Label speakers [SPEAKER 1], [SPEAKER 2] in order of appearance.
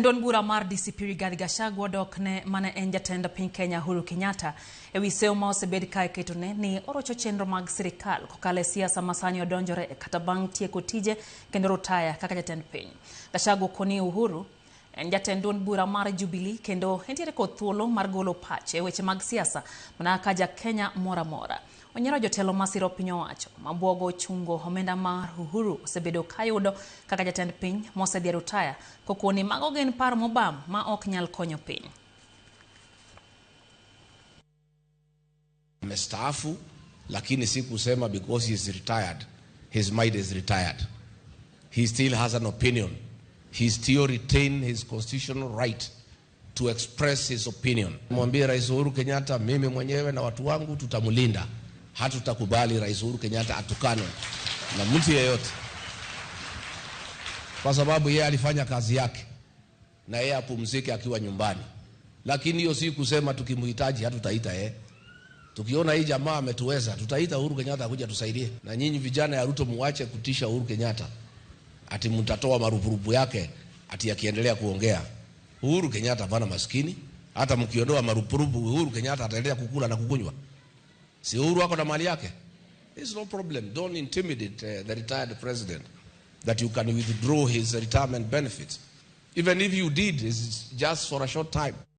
[SPEAKER 1] Don bura mar DCP Rigathi Gachagua dok ne mana en jatend piny Kenya Uhuru Kenyatta ewi seyo ma osebed ka iketone ni orocho chenro mag sirikal kokalo e siasa masani odonjore kata bang' tieko tije kendo rutaya kaka jatend piny. Gachagua koni Uhuru en jatend duond bura mar Jubilee kendo entiere kod thuolo mar golo pach e weche mag siasa mana ka Kenya mora mora. Onyero jotelo masiro piny owacho mabwogo chungo omenda mar Uhuru osebedo kayudo kaka jatend piny mosedhi rutaya kokoni mago gin paro mobam ma ok nyal konyo piny.
[SPEAKER 2] Amestaafu, lakini si kusema because he is retired, his mind is retired. He still has an opinion. He still retain his constitutional right to express his opinion. Mwambie Rais Uhuru Kenyatta, mimi mwenyewe na watu wangu tutamulinda. Hatutakubali Rais Uhuru Kenyatta atukane na mtu yeyote, kwa sababu yeye alifanya kazi yake na yeye apumzike akiwa nyumbani. Lakini hiyo si kusema tukimhitaji hatutaita yeye. Tukiona hii jamaa ametuweza, tutaita Uhuru Kenyatta akuja tusaidie. Na nyinyi vijana ya Ruto muache kutisha Uhuru Kenyatta ati mtatoa marupurupu yake ati akiendelea kuongea. Uhuru Kenyatta bana maskini, hata mkiondoa marupurupu Uhuru Kenyatta ataendelea kukula na kukunywa. Si Uhuru wako na mali yake? It's no problem. Don't intimidate the retired president that you can withdraw his retirement benefits. Even if you did, it's just for a short time.